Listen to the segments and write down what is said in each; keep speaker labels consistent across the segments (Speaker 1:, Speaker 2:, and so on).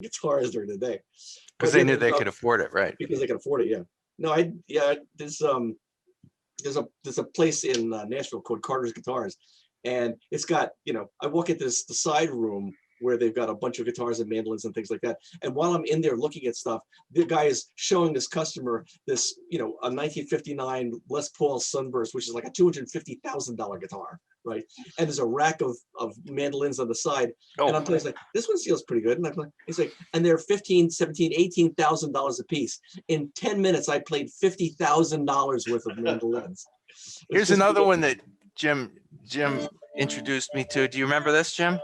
Speaker 1: guitars during the day.
Speaker 2: Because
Speaker 1: But
Speaker 2: they
Speaker 1: yeah,
Speaker 2: knew they could afford it, right?
Speaker 1: because they can afford it. Yeah. No, there's a place in Nashville called Carter's Guitars, and it's got, I walk into the side room where they've got a bunch of guitars and mandolins and things like that. And while I'm in there looking at stuff, the guy is showing this customer this, a 1959 Les Paul Sunburst, which is like a $250,000 guitar, right? And there's a rack of mandolins on the side. And I'm like, this one feels pretty good. And I'm like, he's like, and they're $15,000, $17,000, $18,000 a piece. In 10 minutes, I played $50,000 worth of mandolins.
Speaker 2: Here's another one that Jim introduced me to. Do you remember this, Jim?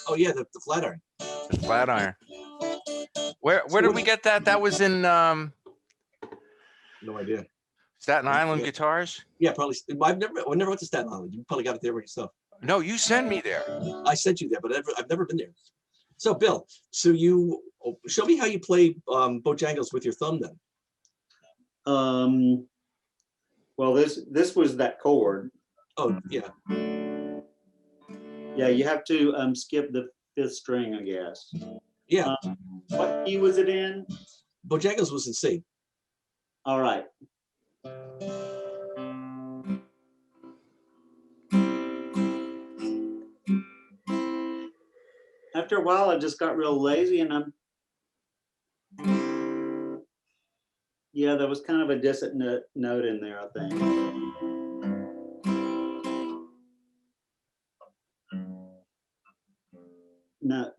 Speaker 1: Oh yeah, the Flatiron.
Speaker 2: The Flatiron. Where did we get that? That was in
Speaker 1: no idea.
Speaker 2: Staten Island Guitars?
Speaker 1: Yeah, probably. I never went to Staten Island. You probably got it there yourself.
Speaker 2: No, you sent me there.
Speaker 1: I sent you there, but I've never been there. So Bill, you show me how you play Bojangles with your thumb then.
Speaker 3: Well, this was that chord.
Speaker 1: Oh yeah.
Speaker 3: Yeah, you have to skip the 5th string, I guess.
Speaker 1: Yeah.
Speaker 3: What key was it in?
Speaker 1: Bojangles was in C.
Speaker 3: All right. After a while, I just got real lazy, and yeah, there was kind of a dissonant note in there, I think. No,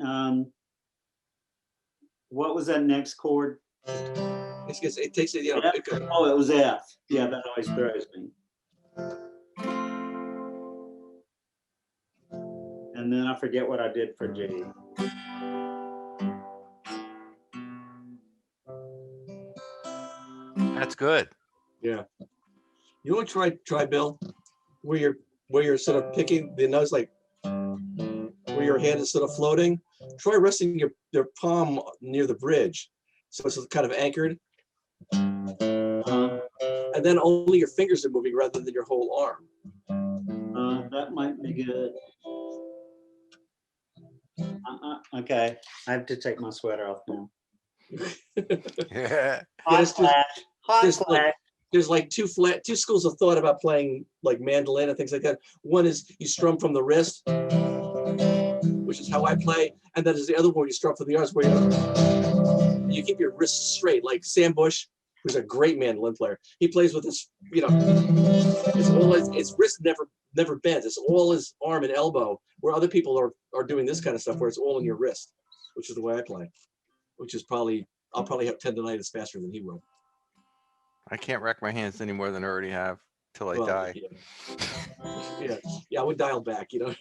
Speaker 3: what was that next chord?
Speaker 1: It takes it,
Speaker 3: Oh, it was F. Yeah, that always throws me. And then I forget what I did for G.
Speaker 2: That's good.
Speaker 1: Yeah. You want to try Bill, where you're sort of picking the notes, like where your hand is sort of floating. Try resting your palm near the bridge, so it's kind of anchored. And then only your fingers are moving rather than your whole arm.
Speaker 3: That might be good. Okay, I have to take my sweater off now.
Speaker 2: Yeah.
Speaker 3: Hot flash.
Speaker 1: There's like two schools of thought about playing like mandolin and things like that. One is you strum from the wrist, which is how I play, and then there's the other one where you strum from the arms, where you keep your wrists straight. Like Sam Bush, who's a great mandolin player, he plays with his, his wrist never bends. It's all his arm and elbow. Where other people are doing this kind of stuff, where it's all in your wrist, which is the way I play. Which is I'll probably have tendonitis faster than he will.
Speaker 2: I can't rack my hands any more than I already have till I die.
Speaker 1: Yeah, I would dial back, Yeah.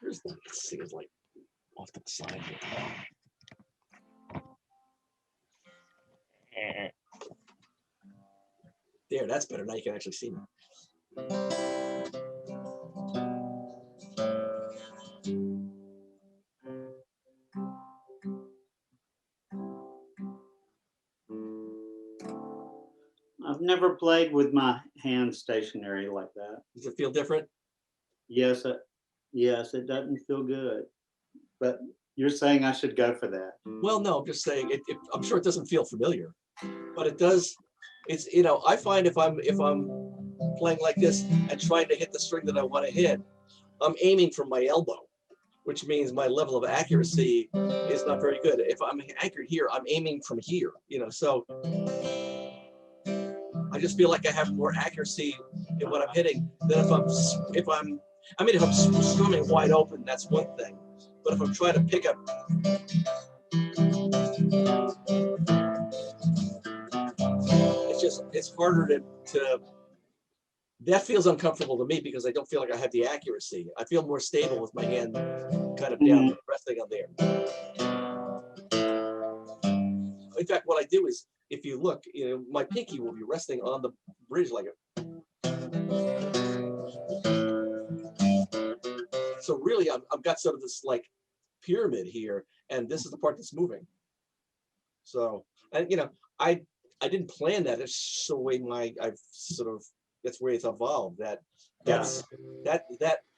Speaker 1: This thing is like off to the side. There, that's better. Now you can actually see me.
Speaker 3: I've never played with my hands stationary like that.
Speaker 1: Does it feel different?
Speaker 3: Yes, it doesn't feel good. But you're saying I should go for that.
Speaker 1: Well, no, I'm just saying I'm sure it doesn't feel familiar, but it does. It's I find if I'm playing like this and trying to hit the string that I want to hit, I'm aiming from my elbow, which means my level of accuracy is not very good. If I'm anchored here, I'm aiming from here, so I just feel like I have more accuracy in what I'm hitting than if I'm strumming wide open, that's one thing. But if I'm trying to pick up, it's harder to that feels uncomfortable to me because I don't feel like I have the accuracy. I feel more stable with my hand kind of down, resting on there. In fact, what I do is, if you look, my pinky will be resting on the bridge like it. So really, I've got sort of this like pyramid here, and this is the part that's moving. So, and I didn't plan that. It's just the way that's where it's evolved. That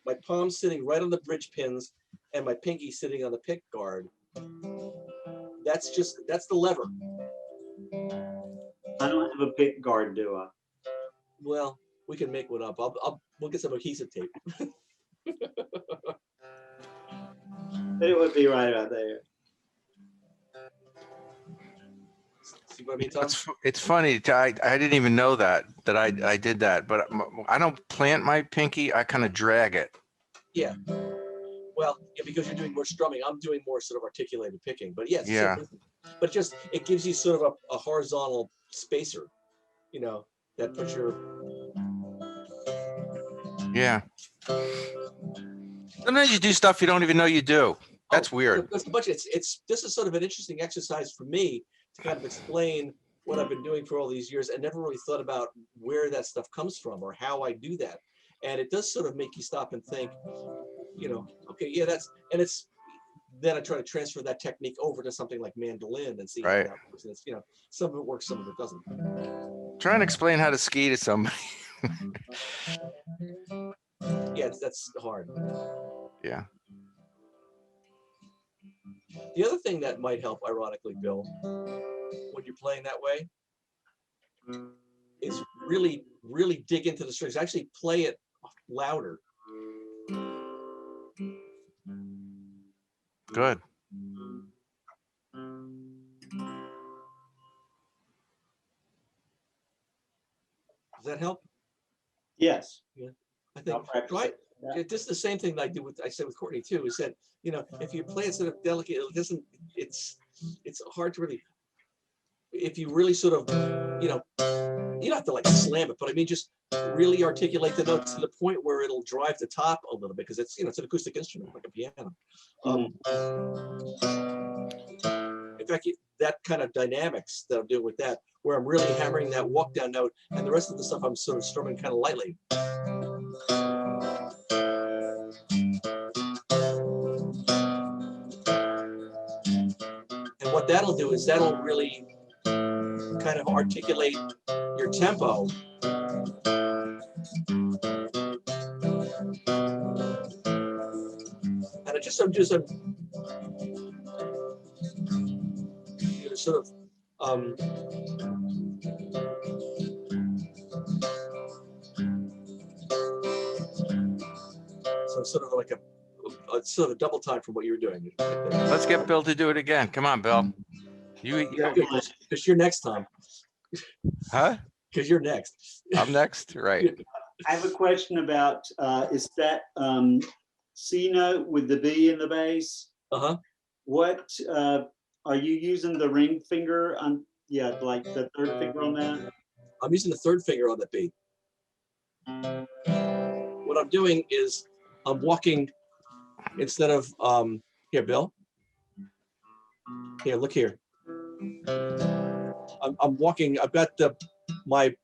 Speaker 1: my palm sitting right on the bridge pins and my pinky sitting on the pick guard. That's the lever.
Speaker 3: I don't have a pick guard, do I?
Speaker 1: Well, we can make one up. We'll get some adhesive tape.
Speaker 3: It would be right out there.
Speaker 1: See what I mean, Tom?
Speaker 2: It's funny. I didn't even know that I did that, but I don't plant my pinky. I kind of drag it.
Speaker 1: Yeah. Well, yeah, because you're doing more strumming. I'm doing more sort of articulated picking. But yeah, it's the same
Speaker 2: Yeah.
Speaker 1: principle. But just it gives you sort of a horizontal spacer, you know, that puts your
Speaker 2: Yeah. Sometimes you do stuff you don't even know you do. That's weird.
Speaker 1: That's a bunch. This is sort of an interesting exercise for me to kind of explain what I've been doing for all these years and never really thought about where that stuff comes from or how I do that. And it does sort of make you stop and think, you know, okay, yeah, then I try to transfer that technique over to something like mandolin and see how
Speaker 2: Right.
Speaker 1: that works. And it's, you know, some of it works, some of it doesn't.
Speaker 2: Try and explain how to ski to somebody.
Speaker 1: Yeah, that's hard.
Speaker 2: Yeah.
Speaker 1: The other thing that might help, ironically, Bill, when you're playing that way, is really, really dig into the strings. Actually play it louder.
Speaker 2: Good.
Speaker 1: Does that help?
Speaker 3: Yes.
Speaker 1: I think.
Speaker 3: I'll practice
Speaker 1: Right.
Speaker 3: it. Yeah.
Speaker 1: This is the same thing that I said with Courtney too. Is that, you know, if you play it sort of delicate, it doesn't. It's hard to really. If you really sort of, you know, you don't have to like slam it, but I mean, just really articulate the notes to the point where it'll drive the top a little bit because it's, you know, it's an acoustic instrument like a piano. In fact, that kind of dynamics that I'm doing with that, where I'm really hammering that walk down note, and the rest of the stuff I'm sort of strumming kind of lightly. And what that'll do is that'll really kind of articulate your tempo. And I'm just you know, sort of so sort of like a sort of a double time from what you were doing.
Speaker 2: Let's get Bill to do it again. Come on, Bill.
Speaker 1: Because you're next, Tom.
Speaker 2: Huh?
Speaker 1: Because you're next.
Speaker 2: I'm next, right?
Speaker 3: I have a question about, is that C note with the B in the bass?
Speaker 1: Uh-huh.
Speaker 3: What, are you using the ring finger on, yeah, like the third finger on that?
Speaker 1: I'm using the third finger on the beat. What I'm doing is I'm walking instead of, here, Bill. Here, look here. I'm walking, I've got my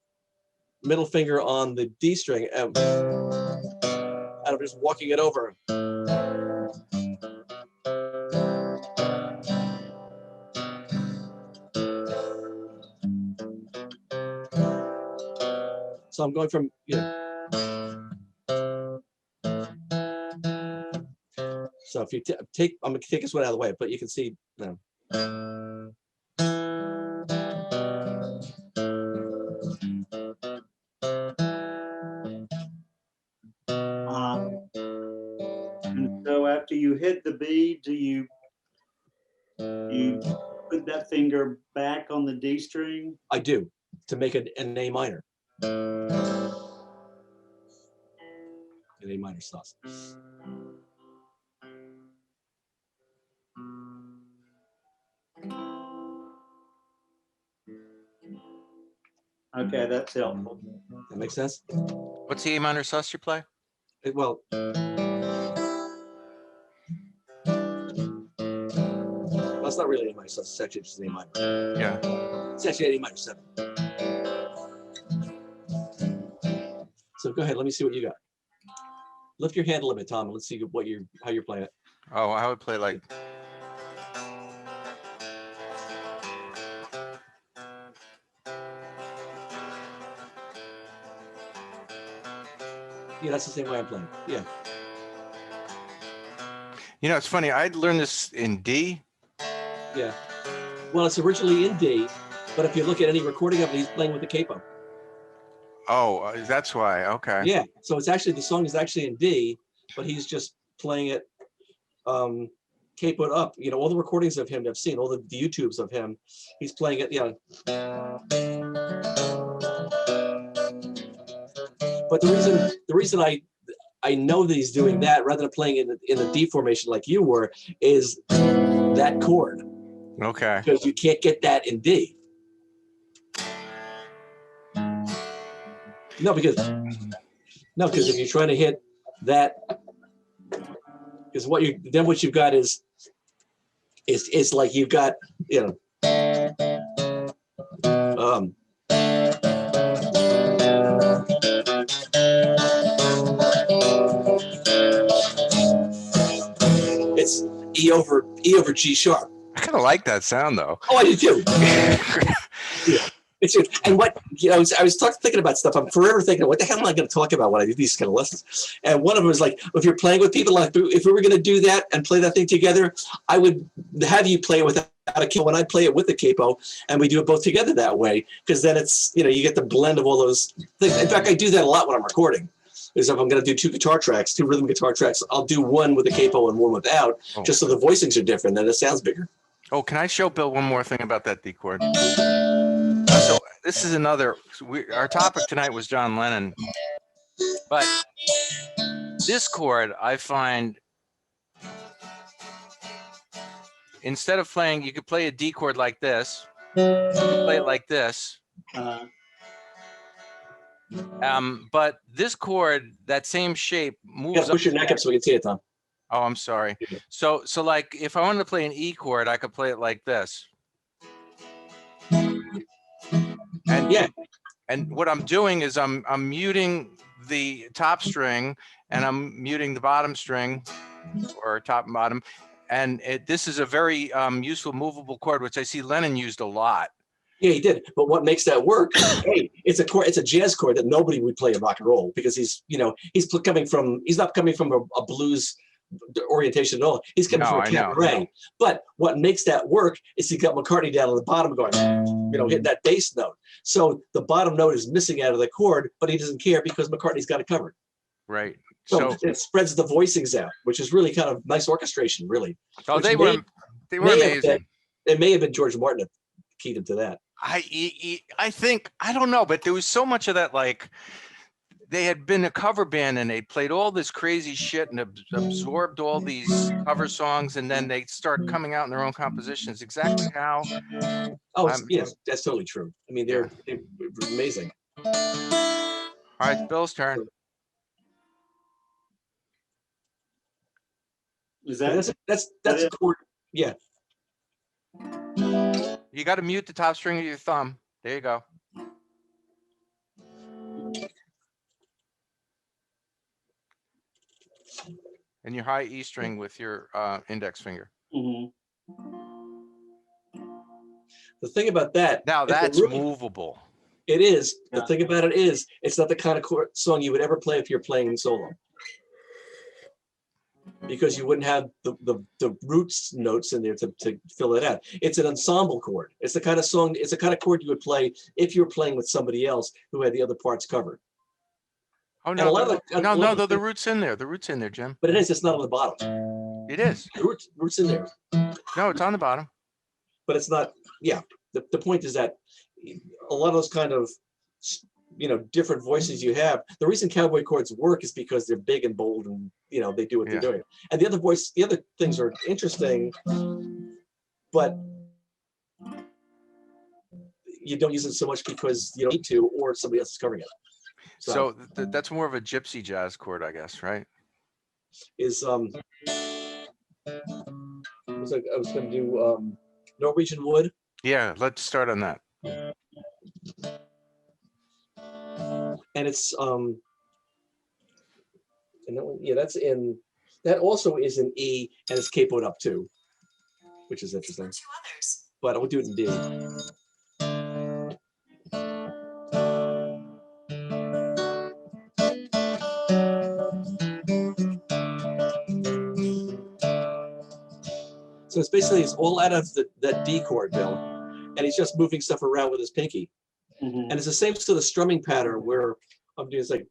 Speaker 1: middle finger on the D string and I'm just walking it over. So I'm going from, you know. So if you take, I'm gonna take this one out of the way, but you can see, you know.
Speaker 3: And so after you hit the B, do you put that finger back on the D string?
Speaker 1: I do, to make an A minor. An A minor sus.
Speaker 3: Okay, that's helpful.
Speaker 1: That makes sense?
Speaker 2: What's the A minor sus you play?
Speaker 1: Well, it's not really A minor sus, it's actually just an A minor.
Speaker 2: Yeah.
Speaker 1: It's actually an A minor 7. So go ahead, let me see what you got. Lift your hand a little bit, Tom, and let's see how you're playing it.
Speaker 2: Oh, I would play like.
Speaker 1: Yeah, that's the same way I'm playing. Yeah.
Speaker 2: You know, it's funny. I'd learned this in D.
Speaker 1: Yeah. Well, it's originally in D, but if you look at any recording of it, he's playing with the capo.
Speaker 2: Oh, that's why. Okay.
Speaker 1: Yeah. So it's actually, the song is actually in D, but he's just playing it capoed up. You know, all the recordings of him I've seen, all the YouTubes of him, he's playing it, you know. But the reason I know that he's doing that rather than playing it in the D formation like you were is that chord,
Speaker 2: Okay.
Speaker 1: because you can't get that in D. No, because if you're trying to hit that, because what you've got is like you've got, you know, it's E over G sharp.
Speaker 2: I kind of like that sound though.
Speaker 1: Oh, I do too. Yeah. And what, you know, I was thinking about stuff. I'm forever thinking, what the hell am I going to talk about when I do these kind of lessons? And one of them is like, if you're playing with people, like if we were going to do that and play that thing together, I would have you play it without a capo, and I'd play it with the capo, and we do it both together that way, because then it's, you know, you get the blend of all those things. In fact, I do that a lot when I'm recording. Is if I'm going to do two rhythm guitar tracks, I'll do one with a capo and one without, just so the voicings are different, then it sounds bigger.
Speaker 2: Oh, can I show Bill one more thing about that D chord? So this is another, our topic tonight was John Lennon, but this chord I find, instead of playing, you could play a D chord like this, you could play it like this. But this chord, that same shape moves.
Speaker 1: You gotta push your neck up so we can see it, Tom.
Speaker 2: Oh, I'm sorry. So like if I wanted to play an E chord, I could play it like this. And
Speaker 1: yeah,
Speaker 2: and what I'm doing is I'm muting the top string and I'm muting the bottom string, or top and bottom. And this is a very useful movable chord, which I see Lennon used a lot.
Speaker 1: Yeah, he did. But what makes that work? Hey, it's a chord. It's a jazz chord that nobody would play in rock and roll, because he's not coming from a blues orientation at all. He's coming from a cabaret. But what makes that work is he got McCartney down on the bottom going, you know, hitting that bass note. So the bottom note is missing out of the chord, but he doesn't care because McCartney's got it covered.
Speaker 2: Right.
Speaker 1: So it spreads the voicings out, which is really kind of nice orchestration, really.
Speaker 2: Oh, they were amazing.
Speaker 1: It may have been George Martin that keyed him to that.
Speaker 2: I think, I don't know, but there was so much of that, like they had been a cover band and they played all this crazy shit and absorbed all these cover songs, and then they start coming out in their own compositions. Exactly how.
Speaker 1: Oh, yes, that's totally true. I mean, they're amazing.
Speaker 2: All right, it's Bill's turn.
Speaker 3: Is that
Speaker 1: that's a chord? Yeah.
Speaker 2: You got to mute the top string of your thumb. There you go. And your high E string with your index finger.
Speaker 3: Mm-hmm.
Speaker 1: The thing about that,
Speaker 2: now that's movable.
Speaker 1: It is.
Speaker 3: Yeah.
Speaker 1: The thing about it is, it's not the kind of song you would ever play if you're playing solo, because you wouldn't have the roots notes in there to fill it out. It's an ensemble chord. It's the kind of song. It's the kind of chord you would play if you were playing with somebody else who had the other parts covered.
Speaker 2: Oh no, the root's in there. The root's in there, Jim.
Speaker 1: But it is. It's not on the bottom.
Speaker 2: It is.
Speaker 1: The root's in there.
Speaker 2: No, it's on the bottom.
Speaker 1: But it's not. Yeah. The point is that a lot of those kind of, you know, different voices you have. The reason cowboy chords work is because they're big and bold, and you know they do what they're doing. And the other things are interesting, but you don't use it so much because you don't need to, or somebody else is covering it.
Speaker 2: So that's more of a gypsy jazz chord, I guess, right?
Speaker 1: Is I was going to do Norwegian Wood.
Speaker 2: Yeah, let's start on that.
Speaker 1: And it's and that one, yeah, that also is in E, and it's capoed up too, which is interesting. But I will do it in D. So it's basically it's all out of that D chord, Bill, and he's just moving stuff around with his pinky.
Speaker 3: Mhm.
Speaker 1: And it's the same sort of strumming pattern where I'm doing it's like.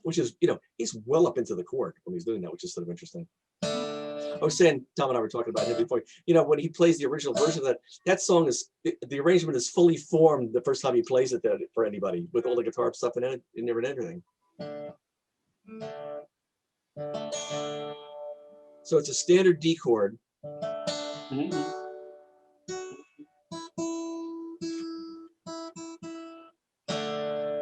Speaker 1: Which is, he's well up into the chord when he's doing that, which is sort of interesting. I was saying, Tom and I were talking about him before, when he plays the original version of that song is, the arrangement is fully formed the first time he plays it for anybody with all the guitar stuff in it and everything. So it's a standard D chord.
Speaker 3: Mhm.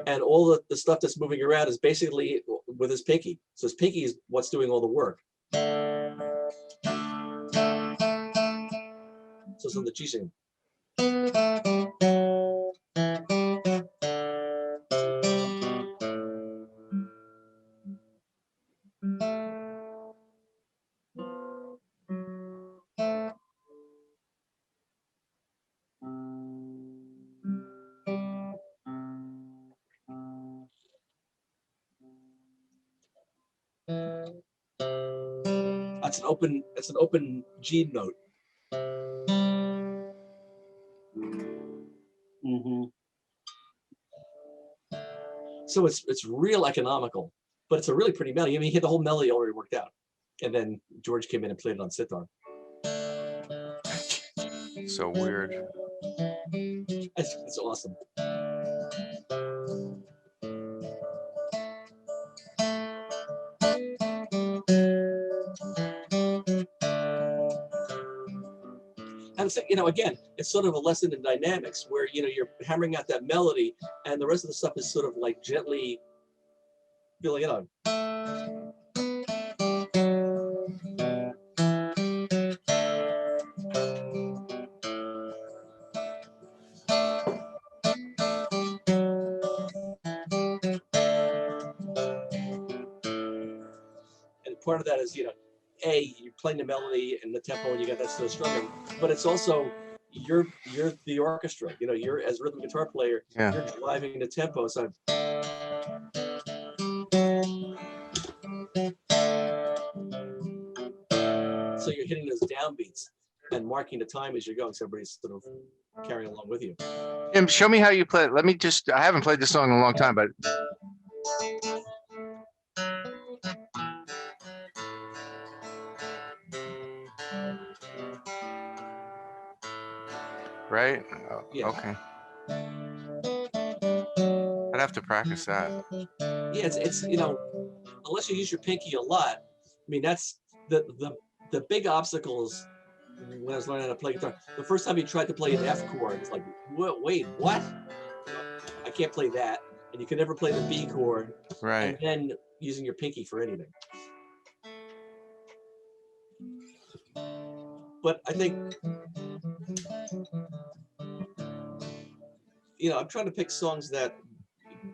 Speaker 1: And all the stuff that's moving around is basically with his pinky. So his pinky is what's doing all the work. So it's on the G string. That's an open G note.
Speaker 3: Mm-hmm.
Speaker 1: So it's real economical, but it's a really pretty melody. I mean, he had the whole melody already worked out, and then George came in and played it on sitar.
Speaker 2: So weird.
Speaker 1: It's awesome. And so, again, it's sort of a lesson in dynamics where, you're hammering out that melody and the rest of the stuff is sort of like gently filling it on. And part of that is, you're playing the melody and the tempo and you got that sort of strumming, but it's also, you're the orchestra, you're as rhythm guitar player,
Speaker 2: Yeah.
Speaker 1: you're driving the tempo. So you're hitting those downbeats and marking the time as you're going. So everybody's sort of carrying along with you.
Speaker 2: Jim, show me how you play it. I haven't played this song in a long time, but. Right? Oh,
Speaker 1: Yeah.
Speaker 2: okay. I'd have to practice that.
Speaker 1: Yeah, it's unless you use your pinky a lot. I mean, that's the big obstacles when I was learning how to play guitar. The first time you tried to play an F chord, it's like, wait, what? I can't play that. And you can never play the B chord.
Speaker 2: Right.
Speaker 1: And then using your pinky for anything. But I think, I'm trying to pick songs that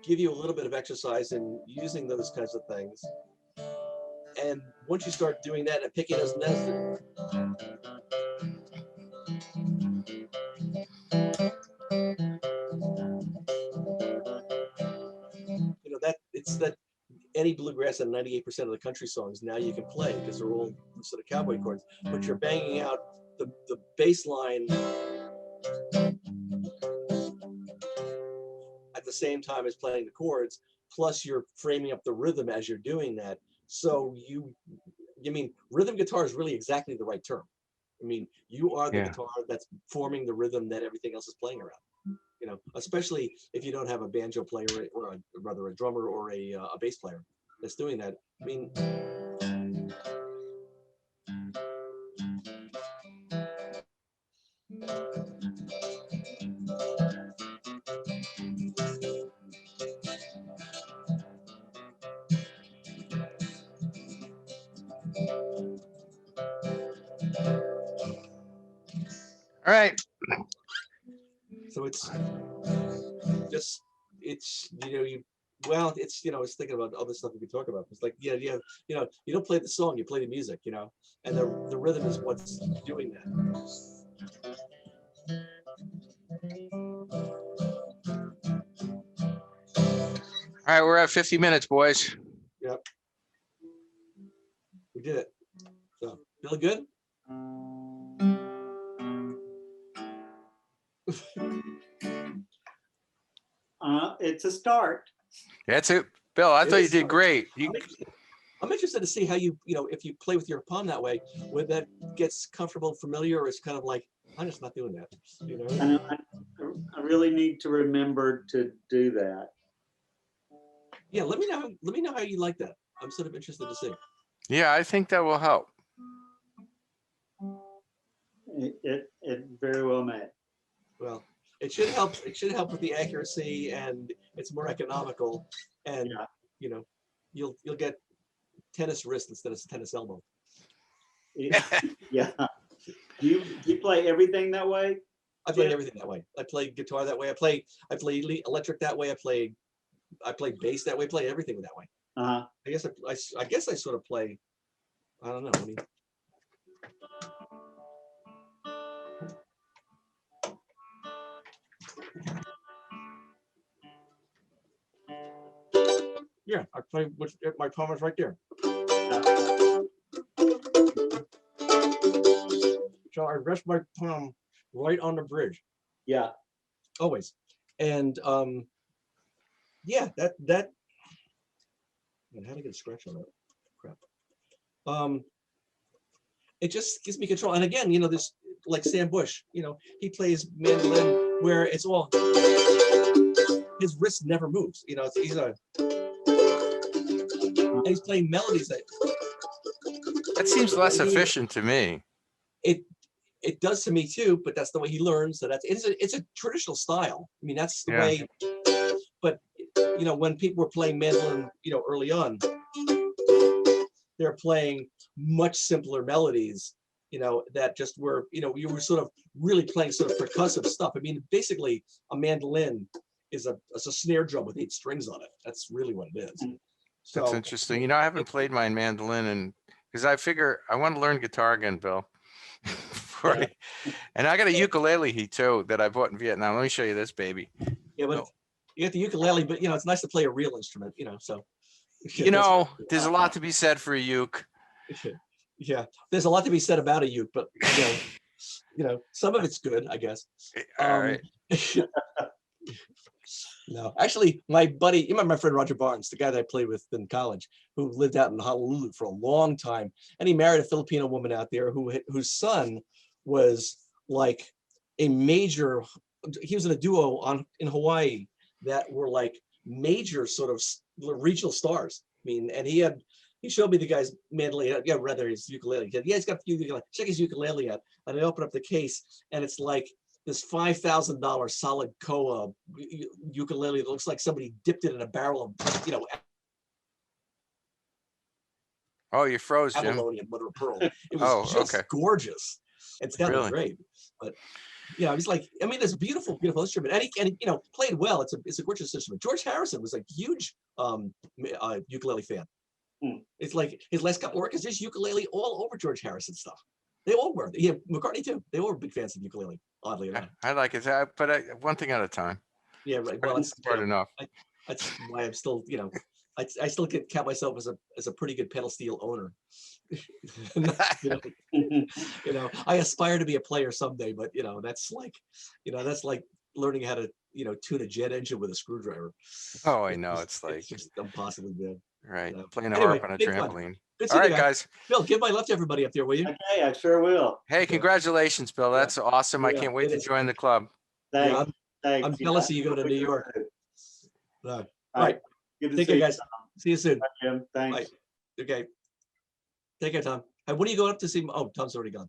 Speaker 1: give you a little bit of exercise in using those kinds of things. And once you start doing that and picking those notes, that any bluegrass and 98% of the country songs now you can play because they're all sort of cowboy chords, but you're banging out the bass line at the same time as playing the chords, plus you're framing up the rhythm as you're doing that. So rhythm guitar is really exactly the right term. I mean, you are the guitar that's forming the rhythm that everything else is playing around. Especially if you don't have a banjo player or rather a drummer or a bass player that's doing that. I mean,
Speaker 2: All right.
Speaker 1: so it's just, it's, it's thinking about other stuff we could talk about. It's like, you don't play the song, you play the music, and the rhythm is what's doing that.
Speaker 2: All right, we're at 50 minutes, boys.
Speaker 1: We did it. So, feel good?
Speaker 3: It's a start.
Speaker 2: That's it. Bill, I
Speaker 1: It
Speaker 2: thought you
Speaker 1: is
Speaker 2: did
Speaker 1: fun.
Speaker 2: great.
Speaker 1: I'm interested to see how if you play with your palm that way, whether that gets comfortable and familiar, or it's kind of like, I'm just not doing that. You know?
Speaker 3: I know, I really need to remember to do that.
Speaker 1: Yeah, let me know how you like that. I'm sort of interested to see.
Speaker 2: Yeah, I think that will help.
Speaker 3: It very well may.
Speaker 1: Well, it should help. It should help with the accuracy, and it's more economical. And
Speaker 3: Yeah.
Speaker 1: you know, you'll get tennis wrist instead of tennis elbow.
Speaker 3: Yeah. Do you play everything that way?
Speaker 1: I play
Speaker 3: Yeah.
Speaker 1: everything that way. I play guitar that way. I play electric that way. I play bass that way. I play everything that way.
Speaker 3: Uh-huh.
Speaker 1: I guess I sort of play. I don't know. I mean, yeah, I play with my palm is right there. So I rest my palm right on the bridge.
Speaker 3: Yeah.
Speaker 1: Always. And yeah, that and how to get a scratch on that crap. It just gives me control. And again, this, like Sam Bush, he plays mandolin where it's all, his wrist never moves. And he's playing melodies
Speaker 2: That seems less efficient to me.
Speaker 1: It does to me too, but that's the way he learns. So it's a traditional style. I mean, that's the
Speaker 2: Yeah.
Speaker 1: way. But when people were playing mandolin, early on, they're playing much simpler melodies. That just were, you were sort of really playing sort of percussive stuff. I mean, basically, a mandolin is a snare drum with 8 strings on it. That's really what it is. So
Speaker 2: That's interesting. I haven't played my mandolin, and because I figure I want to learn guitar again, Bill.
Speaker 1: Yeah.
Speaker 2: And I got a ukulele too that I bought in Vietnam. Let me show you this baby.
Speaker 1: Yeah, but
Speaker 2: Oh.
Speaker 1: you got the ukulele, but it's nice to play a real instrument. So.
Speaker 2: There's a lot to be said for a uke.
Speaker 1: Yeah, there's a lot to be said about a uke, but some of it's good, I guess.
Speaker 2: All right.
Speaker 1: No, actually, my buddy, you remember my friend Roger Barnes, the guy that I played with in college, who lived out in Honolulu for a long time, and he married a Filipino woman out there whose son was like a major. He was in a duo in Hawaii that were like major sort of regional stars. I mean, and he showed me the guy's mandolin, rather his ukulele. He said, yeah, he's got a few ukulele. Check his ukulele out. And I open up the case, and it's like this $5,000 solid koa ukulele that looks like somebody dipped it in a barrel of,
Speaker 2: Oh, you froze, Jim.
Speaker 1: abalone and mother of pearl. It was just gorgeous. It sounded great, but he's like, I mean, it's a beautiful, beautiful instrument, and he played well. It's a gorgeous instrument. George Harrison was a huge ukulele fan. It's like his last couple of records, there's ukulele all over George Harrison stuff. They all were. Yeah, McCartney too. They all were big fans of ukulele. Oddly enough.
Speaker 2: I like it, but one thing at a time.
Speaker 1: Yeah, right. Well, that's
Speaker 2: hard enough.
Speaker 1: That's why I'm still, I still count myself as a pretty good pedal steel owner. I aspire to be a player someday, but that's like learning how to tune a jet engine with a screwdriver.
Speaker 2: Oh, I know. It's
Speaker 1: just impossibly bad.
Speaker 2: Right.
Speaker 1: So,
Speaker 2: Playing a
Speaker 1: anyway,
Speaker 2: harp on a
Speaker 1: big fun.
Speaker 2: trampoline.
Speaker 1: Good
Speaker 2: All
Speaker 1: seeing
Speaker 2: right,
Speaker 1: you
Speaker 2: guys.
Speaker 1: Bill, give my love to everybody up there, will you?
Speaker 3: Okay, I sure will.
Speaker 2: Hey, congratulations, Bill. That's awesome. I
Speaker 1: Yeah,
Speaker 2: can't wait
Speaker 1: it
Speaker 2: to
Speaker 1: is.
Speaker 2: join the club.
Speaker 3: Thanks.
Speaker 1: I'm jealous of you going to New York. All right.
Speaker 3: Good to
Speaker 1: Take
Speaker 3: see
Speaker 1: care,
Speaker 3: you,
Speaker 1: guys. See you soon.
Speaker 3: Jim. Thanks.
Speaker 1: Bye. Okay. Take care, Tom. Hey, when are you going up to see? Oh, Tom's already gone.